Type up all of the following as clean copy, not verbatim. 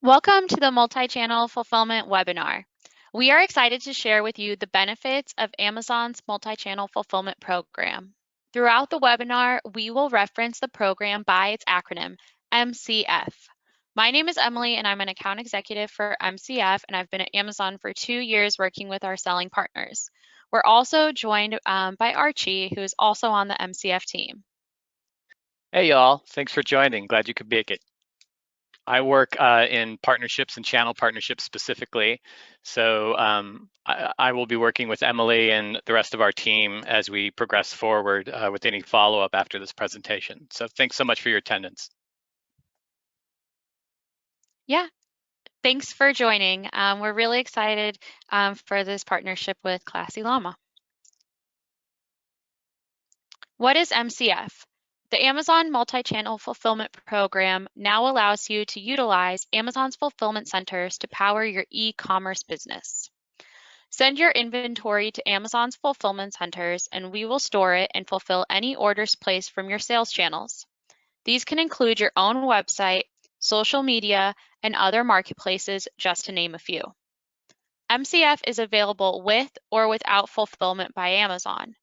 Welcome to the Multi-Channel Fulfillment webinar. We are excited to share with you the benefits of Amazon's Multi-Channel Fulfillment Program. Throughout the webinar, we will reference the program by its acronym, MCF. My name is Emily and I'm an account executive for MCF, and I've been at Amazon for 2 years working with our selling partners. We're also joined by Archie, who is also on the MCF team. Hey y'all, thanks for joining. Glad you could make it. I work in partnerships and channel partnerships specifically. So I will be working with Emily and the rest of our team as we progress forward with any follow-up after this presentation. So thanks so much for your attendance. Yeah, thanks for joining. We're really excited for this partnership with Classy Llama. What is MCF? The Amazon Multi-Channel Fulfillment Program now allows you to utilize Amazon's fulfillment centers to power your e-commerce business. Send your inventory to Amazon's fulfillment centers and we will store it and fulfill any orders placed from your sales channels. These can include your own website, social media, and other marketplaces, just to name a few. MCF is available with or without fulfillment by Amazon.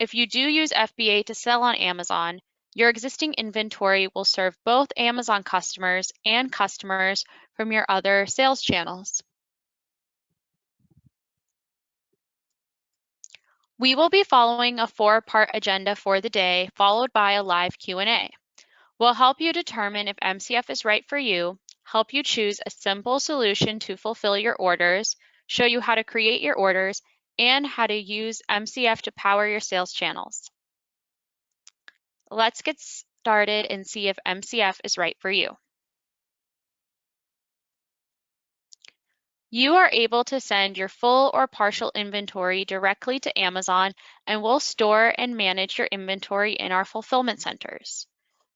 If you do use FBA to sell on Amazon, your existing inventory will serve both Amazon customers and customers from your other sales channels. We will be following a 4-part agenda for the day, followed by a live Q&A. We'll help you determine if MCF is right for you, help you choose a simple solution to fulfill your orders, show you how to create your orders, and how to use MCF to power your sales channels. Let's get started and see if MCF is right for you. You are able to send your full or partial inventory directly to Amazon, and we'll store and manage your inventory in our fulfillment centers.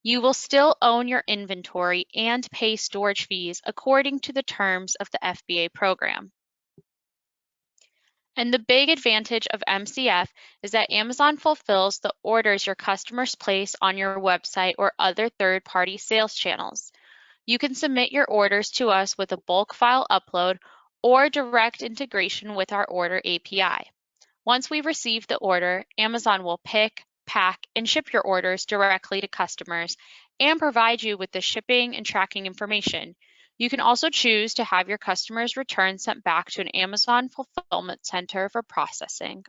You will still own your inventory and pay storage fees according to the terms of the FBA program. And the big advantage of MCF is that Amazon fulfills the orders your customers place on your website or other third-party sales channels. You can submit your orders to us with a bulk file upload or direct integration with our order API. Once we receive the order, Amazon will pick, pack, and ship your orders directly to customers and provide you with the shipping and tracking information. You can also choose to have your customers' returns sent back to an Amazon fulfillment center for processing.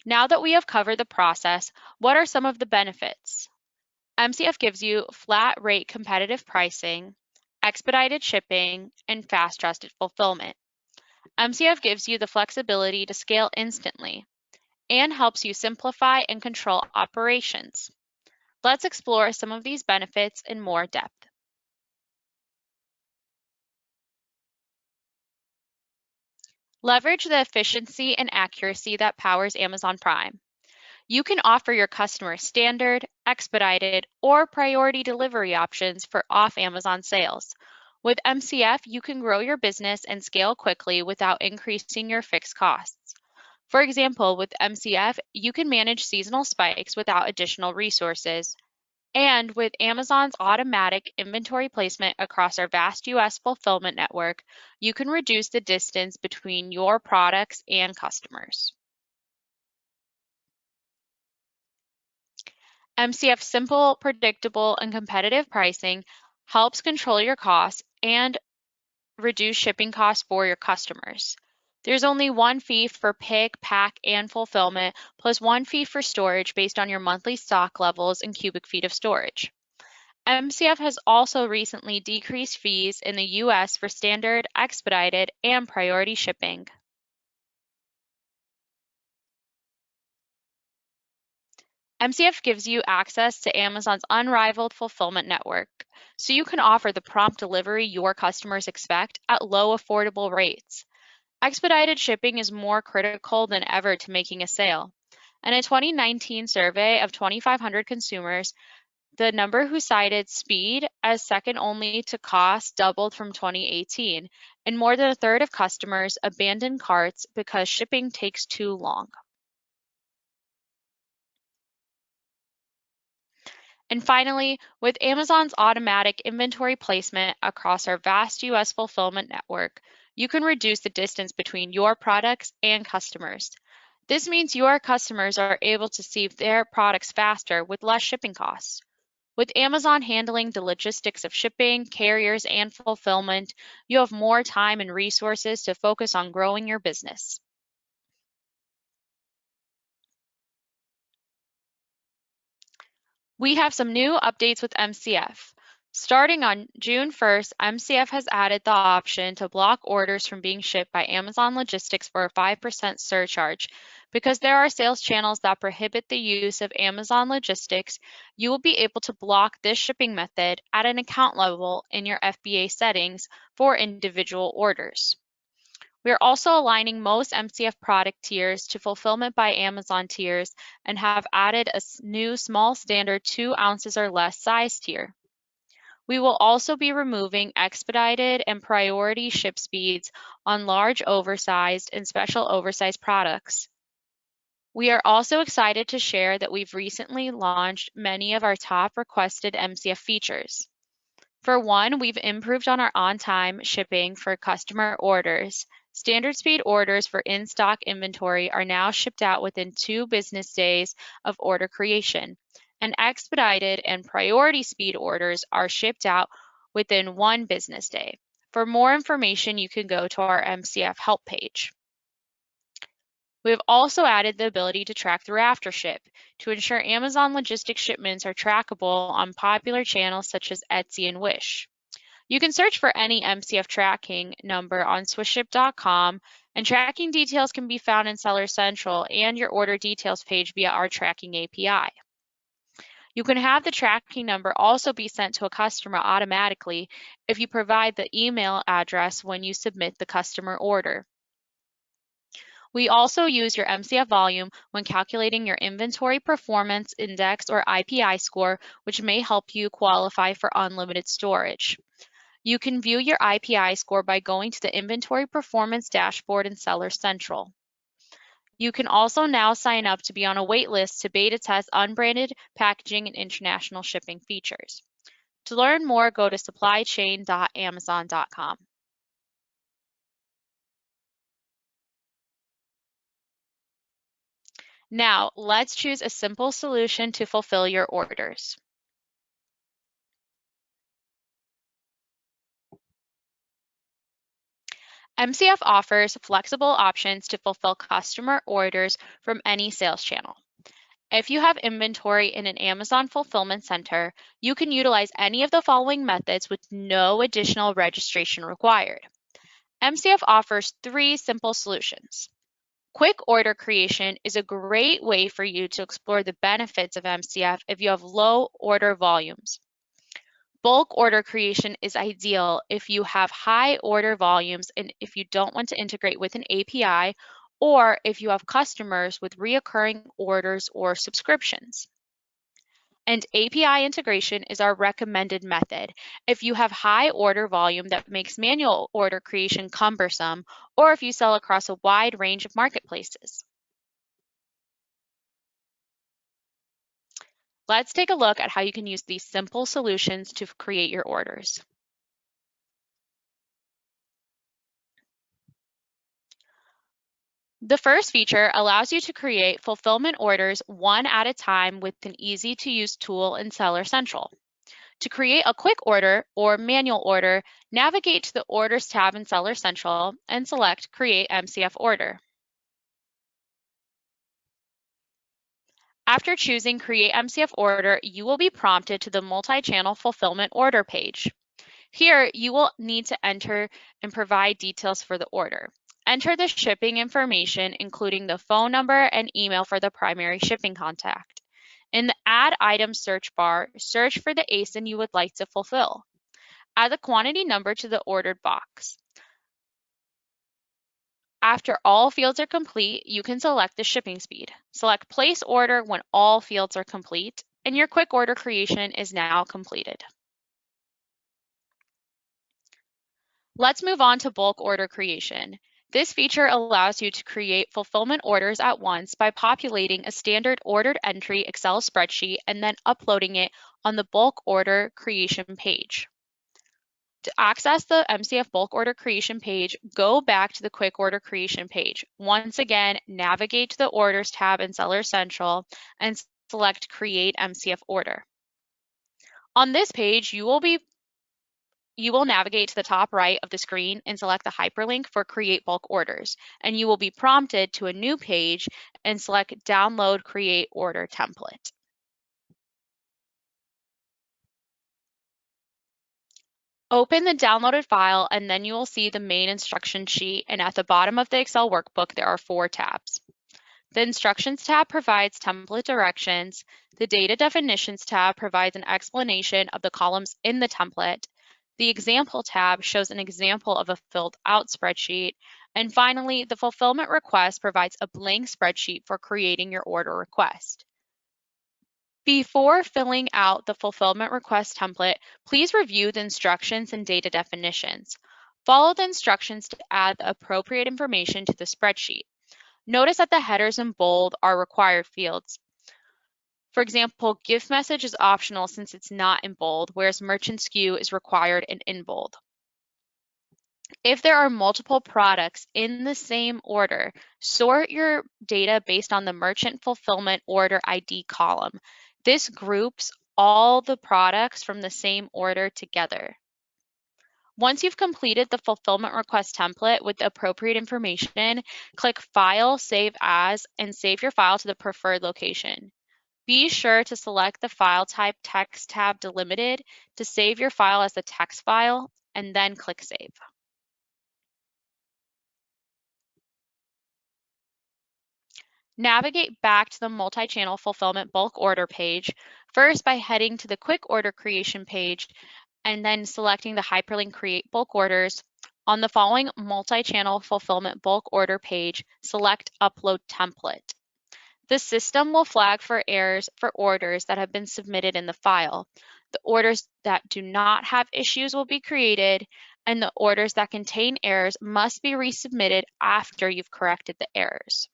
Now that we have covered the process, what are some of the benefits? MCF gives you flat rate competitive pricing, expedited shipping, and fast trusted fulfillment. MCF gives you the flexibility to scale instantly and helps you simplify and control operations. Let's explore some of these benefits in more depth. Leverage the efficiency and accuracy that powers Amazon Prime. You can offer your customers standard, expedited, or priority delivery options for off-Amazon sales. With MCF, you can grow your business and scale quickly without increasing your fixed costs. For example, with MCF, you can manage seasonal spikes without additional resources. And with Amazon's automatic inventory placement across our vast US fulfillment network, you can reduce the distance between your products and customers. MCF's simple, predictable, and competitive pricing helps control your costs and reduce shipping costs for your customers. There's only one fee for pick, pack, and fulfillment, plus one fee for storage based on your monthly stock levels and cubic feet of storage. MCF has also recently decreased fees in the US for standard, expedited, and priority shipping. MCF gives you access to Amazon's unrivaled fulfillment network, so you can offer the prompt delivery your customers expect at low, affordable rates. Expedited shipping is more critical than ever to making a sale. In a 2019 survey of 2,500 consumers, the number who cited speed as second only to cost doubled from 2018, and more than a third of customers abandoned carts because shipping takes too long. And finally, with Amazon's automatic inventory placement across our vast US fulfillment network, you can reduce the distance between your products and customers. This means your customers are able to see their products faster with less shipping costs. With Amazon handling the logistics of shipping, carriers, and fulfillment, you have more time and resources to focus on growing your business. We have some new updates with MCF. Starting on June 1st, MCF has added the option to block orders from being shipped by Amazon Logistics for a 5% surcharge. Because there are sales channels that prohibit the use of Amazon Logistics, you will be able to block this shipping method at an account level in your FBA settings for individual orders. We are also aligning most MCF product tiers to Fulfillment by Amazon tiers and have added a new small standard 2 ounces or less size tier. We will also be removing expedited and priority ship speeds on large oversized and special oversized products. We are also excited to share that we've recently launched many of our top requested MCF features. For one, we've improved on our on-time shipping for customer orders. Standard speed orders for in-stock inventory are now shipped out within 2 business days of order creation, and expedited and priority speed orders are shipped out within 1 business day. For more information, you can go to our MCF help page. We have also added the ability to track through AfterShip to ensure Amazon logistics shipments are trackable on popular channels such as Etsy and Wish. You can search for any MCF tracking number on swishship.com, and tracking details can be found in Seller Central and your order details page via our tracking API. You can have the tracking number also be sent to a customer automatically if you provide the email address when you submit the customer order. We also use your MCF volume when calculating your inventory performance index or IPI score, which may help you qualify for unlimited storage. You can view your IPI score by going to the Inventory Performance dashboard in Seller Central. You can also now sign up to be on a wait list to beta test unbranded packaging and international shipping features. To learn more, go to supplychain.amazon.com. Now, let's choose a simple solution to fulfill your orders. MCF offers flexible options to fulfill customer orders from any sales channel. If you have inventory in an Amazon fulfillment center, you can utilize any of the following methods with no additional registration required. MCF offers 3 simple solutions. Quick order creation is a great way for you to explore the benefits of MCF if you have low order volumes. Bulk order creation is ideal if you have high order volumes and if you don't want to integrate with an API, or if you have customers with reoccurring orders or subscriptions. And API integration is our recommended method if you have high order volume that makes manual order creation cumbersome, or if you sell across a wide range of marketplaces. Let's take a look at how you can use these simple solutions to create your orders. The first feature allows you to create fulfillment orders one at a time with an easy-to-use tool in Seller Central. To create a quick order or manual order, navigate to the Orders tab in Seller Central and select Create MCF Order. After choosing Create MCF Order, you will be prompted to the multi-channel fulfillment order page. Here, you will need to enter and provide details for the order. Enter the shipping information, including the phone number and email for the primary shipping contact. In the Add Item search bar, search for the ASIN you would like to fulfill. Add the quantity number to the ordered box. After all fields are complete, you can select the shipping speed. Select Place Order when all fields are complete, and your quick order creation is now completed. Let's move on to bulk order creation. This feature allows you to create fulfillment orders at once by populating a standard ordered entry Excel spreadsheet and then uploading it on the bulk order creation page. To access the MCF bulk order creation page, go back to the quick order creation page. Once again, navigate to the Orders tab in Seller Central and select Create MCF Order. On this page, you will navigate to the top right of the screen and select the hyperlink for Create Bulk Orders, and you will be prompted to a new page and select Download Create Order Template. Open the downloaded file and then you will see the main instruction sheet, and at the bottom of the Excel workbook there are 4 tabs. The Instructions tab provides template directions, the Data Definitions tab provides an explanation of the columns in the template, the Example tab shows an example of a filled out spreadsheet, and finally the Fulfillment Request provides a blank spreadsheet for creating your order request. Before filling out the fulfillment request template, please review the instructions and data definitions. Follow the instructions to add the appropriate information to the spreadsheet. Notice that the headers in bold are required fields. For example, gift message is optional since it's not in bold, whereas merchant SKU is required and in bold. If there are multiple products in the same order, sort your data based on the merchant fulfillment order ID column. This groups all the products from the same order together. Once you've completed the fulfillment request template with the appropriate information, click File, Save As, and save your file to the preferred location. Be sure to select the file type Text tab delimited to save your file as a text file, and then click Save. Navigate back to the multi-channel fulfillment bulk order page, first by heading to the quick order creation page and then selecting the hyperlink Create Bulk Orders. On the following multi-channel fulfillment bulk order page, select Upload Template. The system will flag for errors for orders that have been submitted in the file. The orders that do not have issues will be created, and the orders that contain errors must be resubmitted after you've corrected the errors.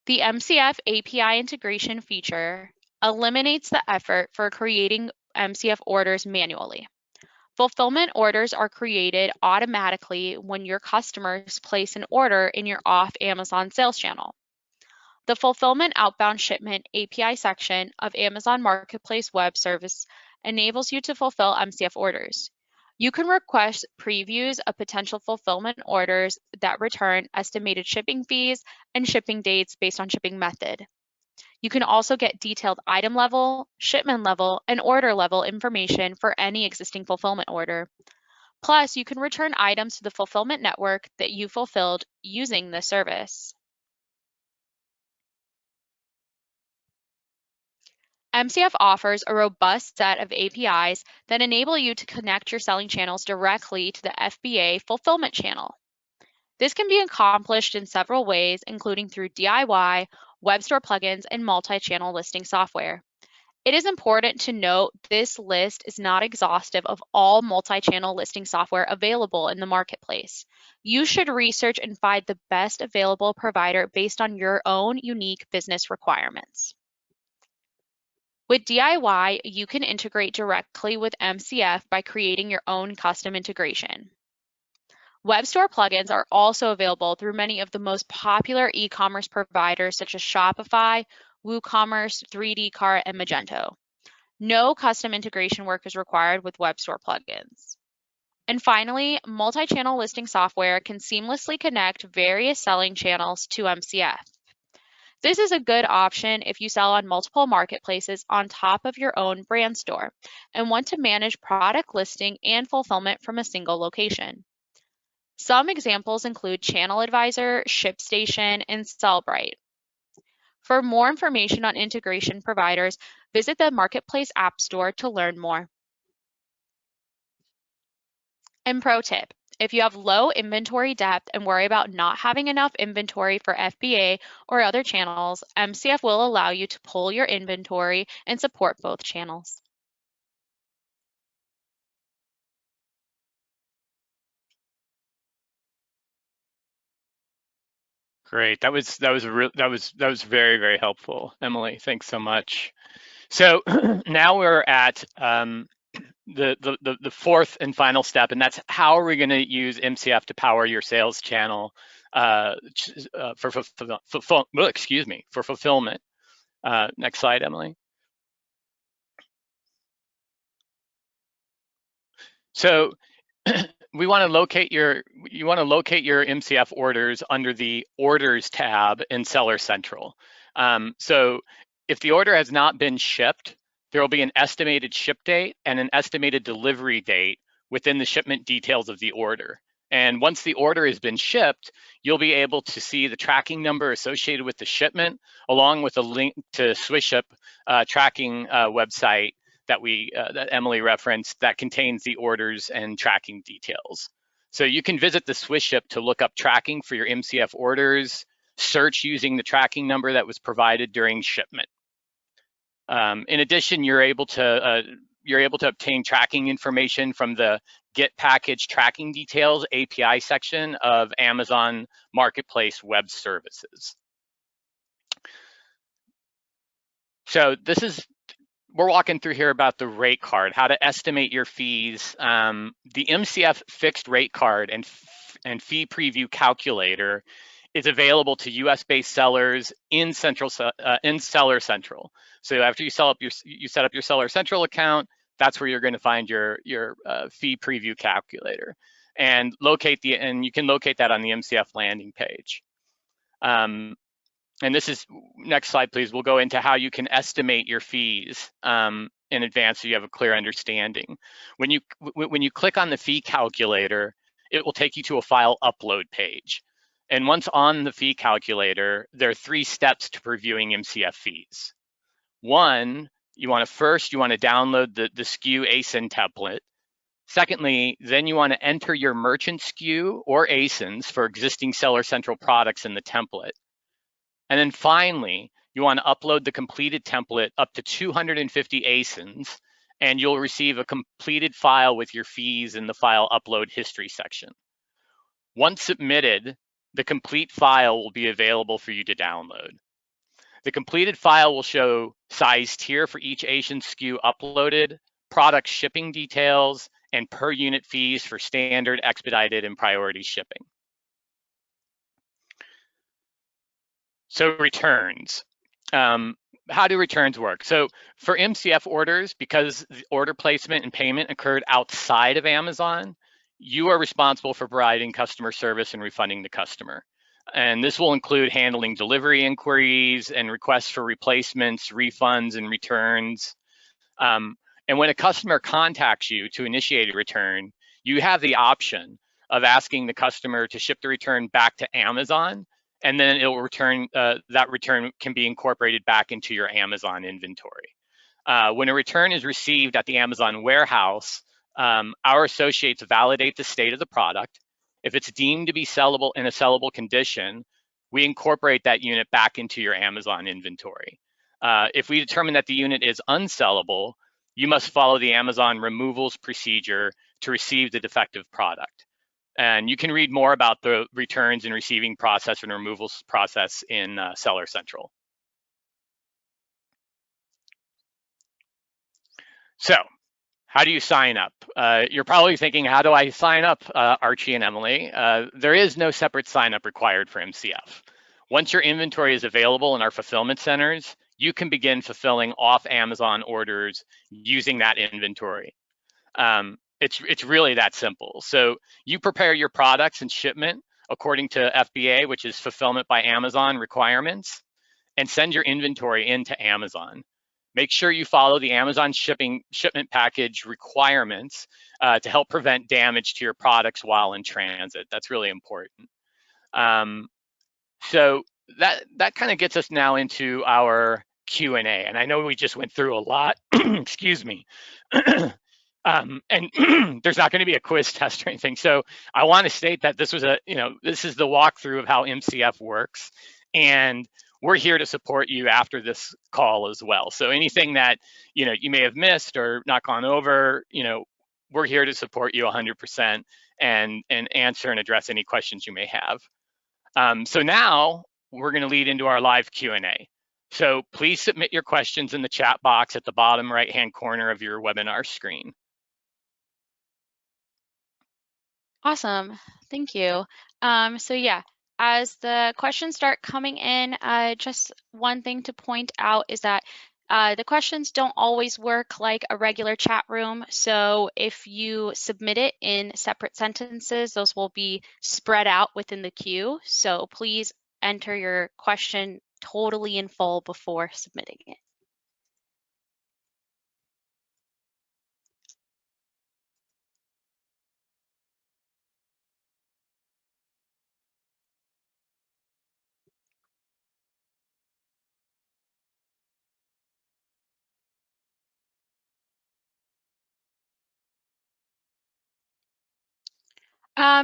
The MCF API integration feature eliminates the effort for creating MCF orders manually. Fulfillment orders are created automatically when your customers place an order in your off Amazon sales channel. The Fulfillment Outbound Shipment API section of Amazon Marketplace Web Service enables you to fulfill MCF orders. You can request previews of potential fulfillment orders that return estimated shipping fees and shipping dates based on shipping method. You can also get detailed item level, shipment level, and order level information for any existing fulfillment order. Plus, you can return items to the fulfillment network that you fulfilled using the service. MCF offers a robust set of APIs that enable you to connect your selling channels directly to the FBA fulfillment channel. This can be accomplished in several ways, including through DIY, web store plugins, and multi-channel listing software. It is important to note this list is not exhaustive of all multi-channel listing software available in the marketplace. You should research and find the best available provider based on your own unique business requirements. With DIY, you can integrate directly with MCF by creating your own custom integration. Web store plugins are also available through many of the most popular e-commerce providers such as Shopify, WooCommerce, 3D Cart, and Magento. No custom integration work is required with web store plugins. And finally, multi-channel listing software can seamlessly connect various selling channels to MCF. This is a good option if you sell on multiple marketplaces on top of your own brand store and want to manage product listing and fulfillment from a single location. Some examples include Channel Advisor, ShipStation, and Sellbrite. For more information on integration providers, visit the Marketplace App Store to learn more. And pro tip, if you have low inventory depth and worry about not having enough inventory for FBA or other channels, MCF will allow you to pull your inventory and support both channels. Great. That was very, very helpful, Emily. Thanks so much. So now we're at the fourth and final step, and that's how are we going to use MCF to power your sales channel for fulfillment. Next slide, Emily. So you want to locate your MCF orders under the Orders tab in Seller Central. So if the order has not been shipped, there will be an estimated ship date and an estimated delivery date within the shipment details of the order. And once the order has been shipped, you'll be able to see the tracking number associated with the shipment, along with a link to SwissShip tracking website that Emily referenced that contains the orders and tracking details. So you can visit the SwissShip to look up tracking for your MCF orders, search using the tracking number that was provided during shipment. In addition, you're able to obtain tracking information from the Get Package Tracking Details API section of Amazon Marketplace Web Services. So we're walking through here about the rate card, how to estimate your fees. The MCF fixed rate card and fee preview calculator is available to US-based sellers in Seller Central. So after you set up your Seller Central account, that's where you're going to find your fee preview calculator, and you can locate that on the MCF landing page. And this is, next slide, please. We'll go into how you can estimate your fees in advance so you have a clear understanding. When you click on the fee calculator, it will take you to a file upload page. And once on the fee calculator, there are 3 steps to previewing MCF fees. One, you want to download the SKU ASIN template. Secondly, then you want to enter your merchant SKU or ASINs for existing Seller Central products in the template. And then finally, you want to upload the completed template up to 250 ASINs, and you'll receive a completed file with your fees in the file upload history section. Once submitted, the complete file will be available for you to download. The completed file will show size tier for each ASIN SKU uploaded, product shipping details, and per unit fees for standard, expedited, and priority shipping. So returns. How do returns work? So for MCF orders, because the order placement and payment occurred outside of Amazon, you are responsible for providing customer service and refunding the customer. And this will include handling delivery inquiries and requests for replacements, refunds, and returns. And when a customer contacts you to initiate a return, you have the option of asking the customer to ship the return back to Amazon, and then it will return. That return can be incorporated back into your Amazon inventory. When a return is received at the Amazon warehouse, our associates validate the state of the product. If it's deemed to be sellable in a sellable condition, we incorporate that unit back into your Amazon inventory. If we determine that the unit is unsellable, you must follow the Amazon removals procedure to receive the defective product. And you can read more about the returns and receiving process and removals process in Seller Central. So how do you sign up? You're probably thinking, how do I sign up, Archie and Emily? There is no separate sign up required for MCF. Once your inventory is available in our fulfillment centers, you can begin fulfilling off Amazon orders using that inventory. It's really that simple. So you prepare your products and shipment according to FBA, which is Fulfillment by Amazon requirements, and send your inventory into Amazon. Make sure you follow the Amazon shipment package requirements to help prevent damage to your products while in transit. That's really important. So that kind of gets us now into our Q&A. And I know we just went through a lot, excuse me. And there's not going to be a quiz test or anything. So I want to state that this is the walkthrough of how MCF works. And we're here to support you after this call as well. So anything that, you may have missed or not gone over, we're here to support you 100% and answer and address any questions you may have. So now we're going to lead into our live Q&A. So please submit your questions in the chat box at the bottom right-hand corner of your webinar screen. Awesome. Thank you. So yeah, as the questions start coming in, just one thing to point out is that the questions don't always work like a regular chat room. So if you submit it in separate sentences, those will be spread out within the queue. So please enter your question totally in full before submitting it.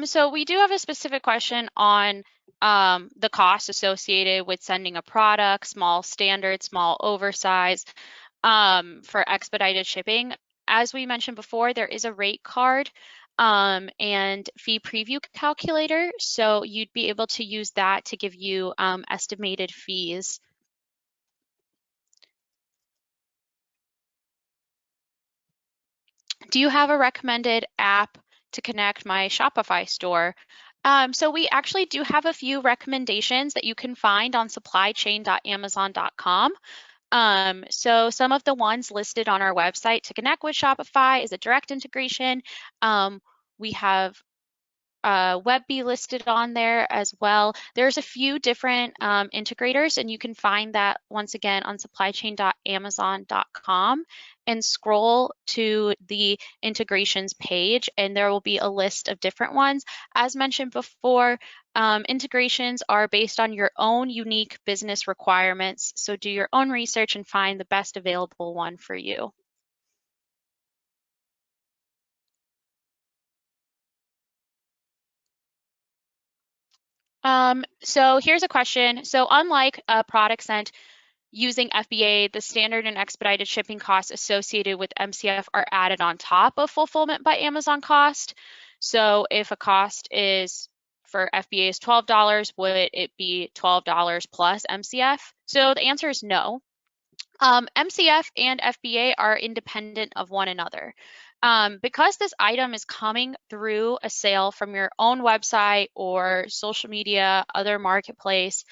So we do have a specific question on the cost associated with sending a product, small standard, small oversize, for expedited shipping. As we mentioned before, there is a rate card and fee preview calculator. So you'd be able to use that to give you estimated fees. Do you have a recommended app to connect my Shopify store? So we actually do have a few recommendations that you can find on supplychain.amazon.com. So some of the ones listed on our website to connect with Shopify is a direct integration. We have WebBe listed on there as well. There's a few different integrators, and you can find that once again on supplychain.amazon.com and scroll to the integrations page, and there will be a list of different ones. As mentioned before, integrations are based on your own unique business requirements, so do your own research and find the best available one for you. So here's a question. So unlike a product sent using FBA, the standard and expedited shipping costs associated with MCF are added on top of fulfillment by Amazon cost. So if a cost is for FBA is $12, would it be $12 plus MCF? So the answer is no. MCF and FBA are independent of one another. Because this item is coming through a sale from your own website or social media, other marketplace,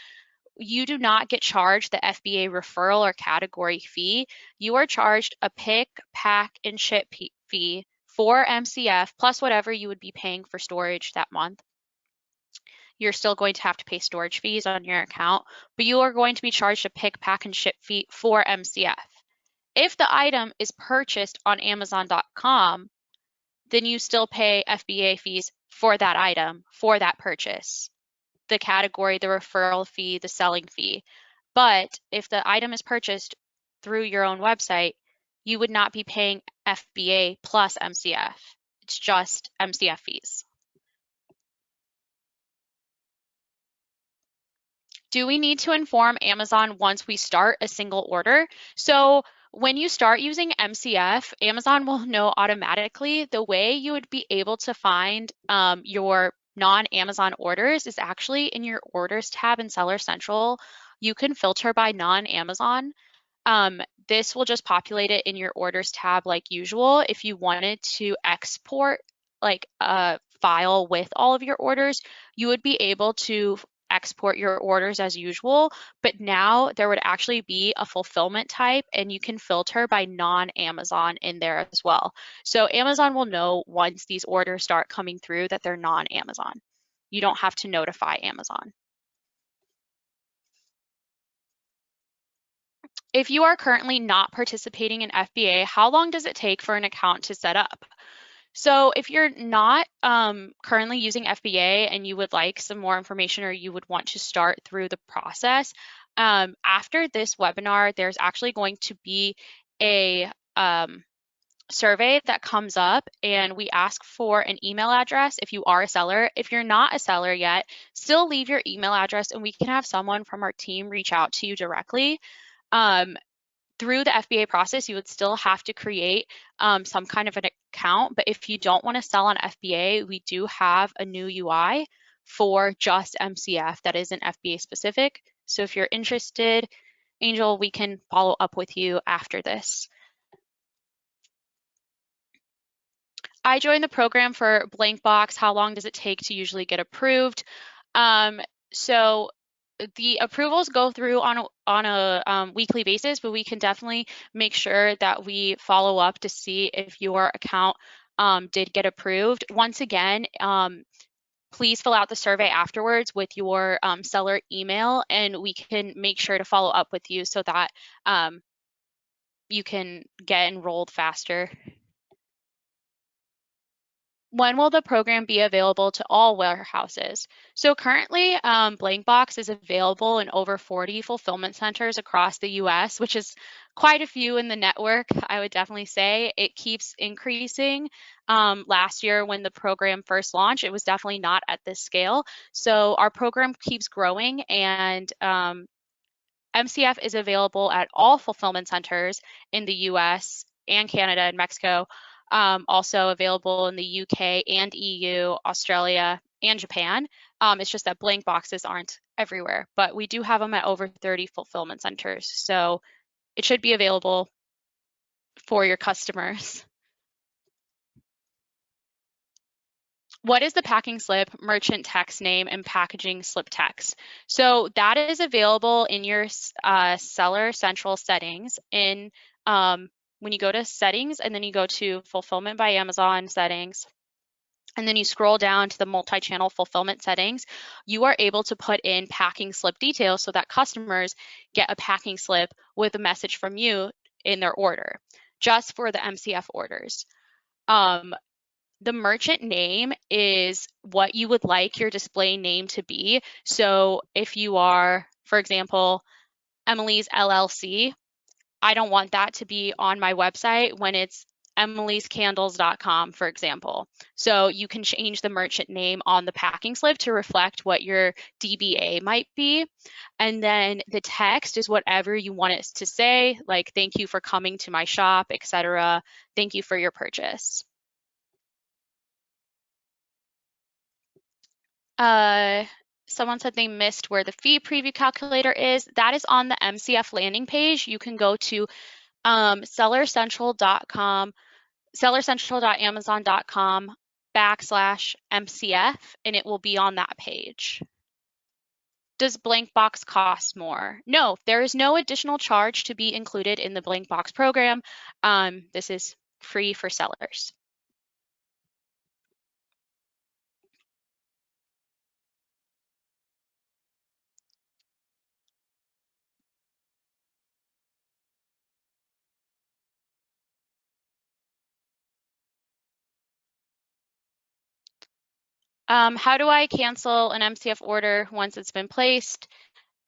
you do not get charged the FBA referral or category fee. You are charged a pick, pack, and ship fee for MCF plus whatever you would be paying for storage that month. You're still going to have to pay storage fees on your account, but you are going to be charged a pick, pack, and ship fee for MCF. If the item is purchased on Amazon.com, then you still pay FBA fees for that item, for that purchase, the category, the referral fee, the selling fee. But if the item is purchased through your own website, you would not be paying FBA plus MCF. It's just MCF fees. Do we need to inform Amazon once we start a single order? So when you start using MCF, Amazon will know automatically. The way you would be able to find your non-Amazon orders is actually in your orders tab in Seller Central. You can filter by non-Amazon. This will just populate it in your orders tab like usual. If you wanted to export like a file with all of your orders, you would be able to export your orders as usual, but now there would actually be a fulfillment type and you can filter by non-Amazon in there as well. So Amazon will know once these orders start coming through that they're non-Amazon. You don't have to notify Amazon. If you are currently not participating in FBA, how long does it take for an account to set up? So if you're not currently using FBA and you would like some more information or you would want to start through the process, after this webinar, there's actually going to be a survey that comes up and we ask for an email address if you are a seller. If you're not a seller yet, still leave your email address and we can have someone from our team reach out to you directly. Through the FBA process, you would still have to create some kind of an account. But if you don't want to sell on FBA, we do have a new UI for just MCF that isn't FBA specific. So if you're interested, Angel, we can follow up with you after this. I joined the program for blank box. How long does it take to usually get approved? So the approvals go through on a weekly basis, but we can definitely make sure that we follow up to see if your account did get approved. Once again, please fill out the survey afterwards with your seller email, and we can make sure to follow up with you so that you can get enrolled faster. When will the program be available to all warehouses? So currently, Blank Box is available in over 40 fulfillment centers across the US, which is quite a few in the network, I would definitely say. It keeps increasing. Last year, when the program first launched, it was definitely not at this scale. So our program keeps growing, and MCF is available at all fulfillment centers in the US and Canada and Mexico, also available in the UK and EU, Australia, and Japan. It's just that blank boxes aren't everywhere, but we do have them at over 30 fulfillment centers. So it should be available for your customers. What is the packing slip, merchant text name, and packaging slip text? So that is available in your Seller Central settings. When you go to settings and then you go to Fulfillment by Amazon settings, and then you scroll down to the multi-channel fulfillment settings, you are able to put in packing slip details so that customers get a packing slip with a message from you in their order, just for the MCF orders. The merchant name is what you would like your display name to be. So if you are, for example, Emily's LLC, I don't want that to be on my website when it's emilyscandles.com, for example. So you can change the merchant name on the packing slip to reflect what your DBA might be. And then the text is whatever you want it to say, like, thank you for coming to my shop, etc. Thank you for your purchase. Someone said they missed where the fee preview calculator is. That is on the MCF landing page. You can go to sellercentral.com, sellercentral.amazon.com/MCF, and it will be on that page. Does blank box cost more? No, there is no additional charge to be included in the blank box program. This is free for sellers. How do I cancel an MCF order once it's been placed?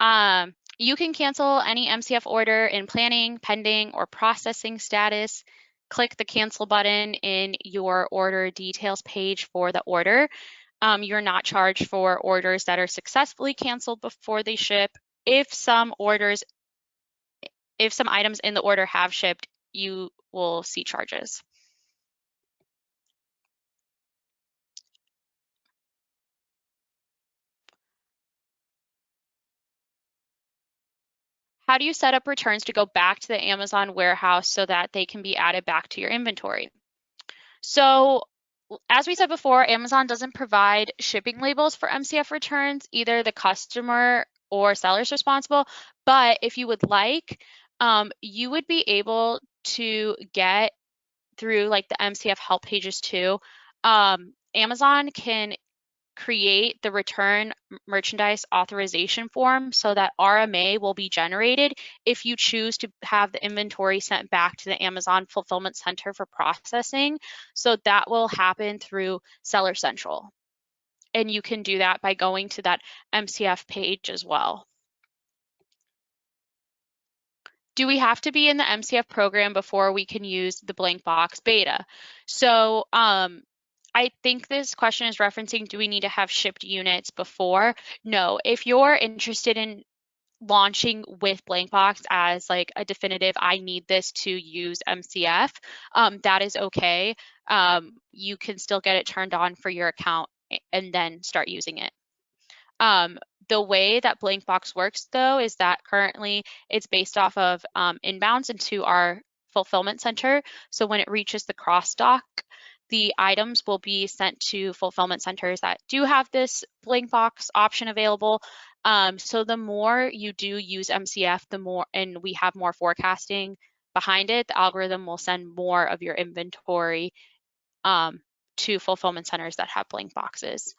You can cancel any MCF order in planning, pending, or processing status. Click the cancel button in your order details page for the order. You're not charged for orders that are successfully canceled before they ship. If some items in the order have shipped, you will see charges. How do you set up returns to go back to the Amazon warehouse so that they can be added back to your inventory? So as we said before, Amazon doesn't provide shipping labels for MCF returns. Either the customer or seller's responsible. But if you would like, you would be able to get through like the MCF help pages too. Amazon can create the return merchandise authorization form so that RMA will be generated if you choose to have the inventory sent back to the Amazon Fulfillment Center for processing. So that will happen through Seller Central. And you can do that by going to that MCF page as well. Do we have to be in the MCF program before we can use the blank box beta? So I think this question is referencing, do we need to have shipped units before? No, if you're interested in launching with blank box as like a definitive, I need this to use MCF, that is okay. You can still get it turned on for your account and then start using it. The way that Blinkbox works, though, is that currently it's based off of inbounds into our fulfillment center. So when it reaches the cross dock, the items will be sent to fulfillment centers that do have this Blinkbox option available. So the more you do use MCF, the more, and we have more forecasting behind it, the algorithm will send more of your inventory to fulfillment centers that have Blinkboxes.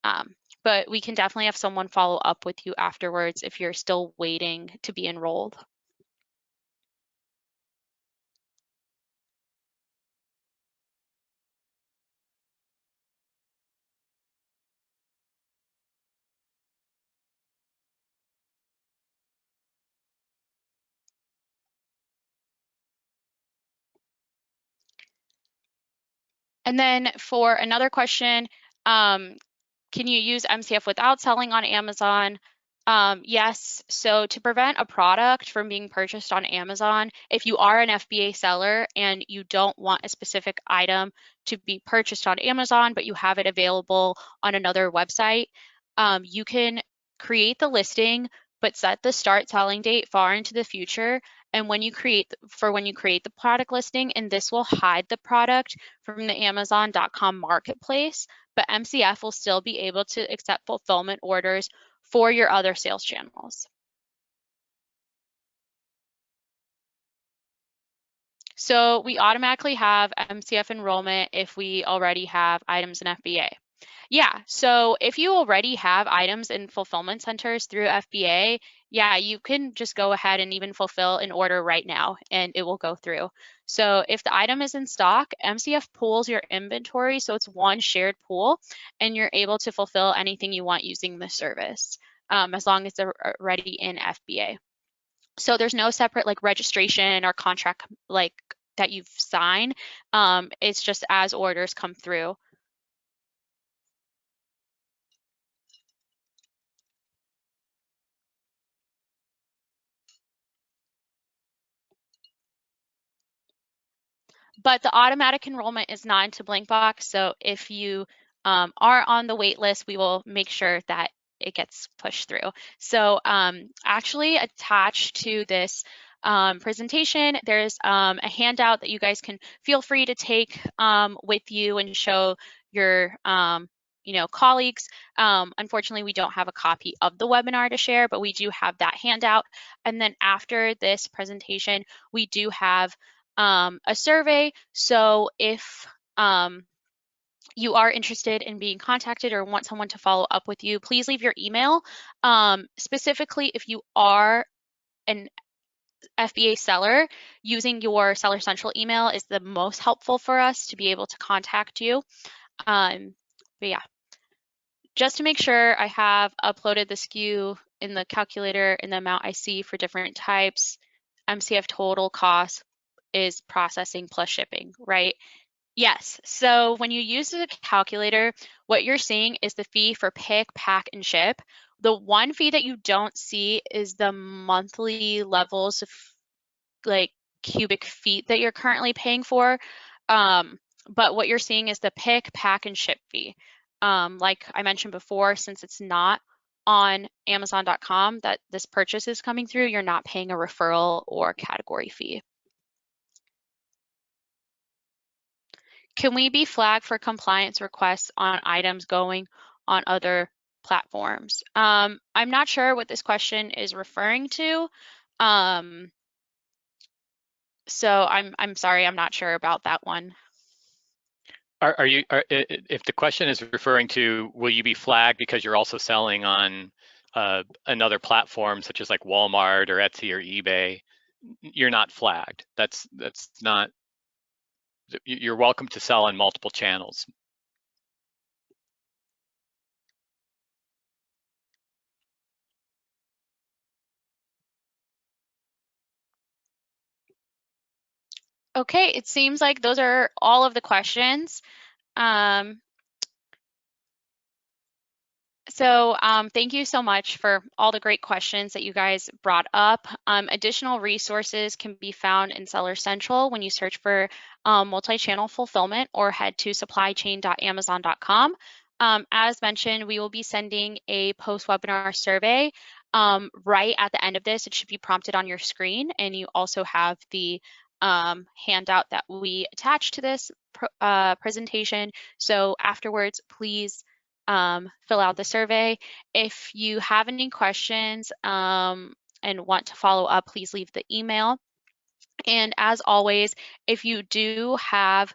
Um, but we can definitely have someone follow up with you afterwards if you're still waiting to be enrolled. And then for another question, can you use MCF without selling on Amazon? Yes. So to prevent a product from being purchased on Amazon, if you are an FBA seller and you don't want a specific item to be purchased on Amazon, but you have it available on another website, you can create the listing, but set the start selling date far into the future. And when you create the product listing, and this will hide the product from the Amazon.com marketplace, but MCF will still be able to accept fulfillment orders for your other sales channels. So we automatically have MCF enrollment if we already have items in FBA. Yeah, so if you already have items in fulfillment centers through FBA, yeah, you can just go ahead and even fulfill an order right now and it will go through. So if the item is in stock, MCF pools your inventory, so it's one shared pool, and you're able to fulfill anything you want using the service, as long as they're already in FBA. So there's no separate like registration or contract like that you've signed. It's just as orders come through. But the automatic enrollment is not into Blinkbox. So if you are on the wait list, we will make sure that it gets pushed through. So actually attached to this presentation, there's a handout that you guys can feel free to take with you and show your colleagues. Unfortunately, we don't have a copy of the webinar to share, but we do have that handout. And then after this presentation, we do have a survey. So if you are interested in being contacted or want someone to follow up with you, please leave your email. Specifically, if you are an FBA seller, using your Seller Central email is the most helpful for us to be able to contact you. But yeah, just to make sure I have uploaded the SKU in the calculator and the amount I see for different types. MCF total cost is processing plus shipping, right? Yes. So when you use the calculator, what you're seeing is the fee for pick, pack, and ship. The one fee that you don't see is the monthly levels of like cubic feet that you're currently paying for. But what you're seeing is the pick, pack, and ship fee. Like I mentioned before, since it's not on Amazon.com that this purchase is coming through, you're not paying a referral or category fee. Can we be flagged for compliance requests on items going on other platforms? I'm not sure what this question is referring to. So I'm sorry, I'm not sure about that one. If the question is referring to, will you be flagged because you're also selling on another platform such as like Walmart or Etsy or eBay, you're not flagged. That's not, you're welcome to sell on multiple channels. Okay, it seems like those are all of the questions. So thank you so much for all the great questions that you guys brought up. Additional resources can be found in Seller Central when you search for multi-channel fulfillment or head to supplychain.amazon.com. As mentioned, we will be sending a post-webinar survey right at the end of this. It should be prompted on your screen, and you also have the handout that we attached to this presentation. So afterwards, please fill out the survey. If you have any questions and want to follow up, please leave the email. And as always, if you do have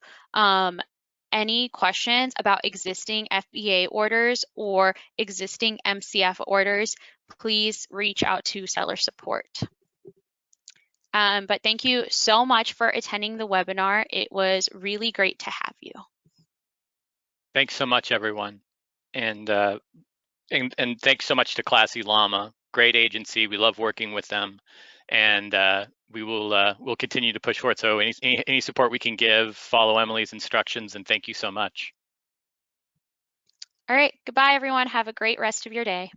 any questions about existing FBA orders or existing MCF orders, please reach out to seller support. But thank you so much for attending the webinar. It was really great to have you. Thanks so much, everyone. And thanks so much to Classy Llama. Great agency. We love working with them. And we'll continue to push forward. So any support we can give, follow Emily's instructions, and thank you so much. All right, goodbye everyone. Have a great rest of your day.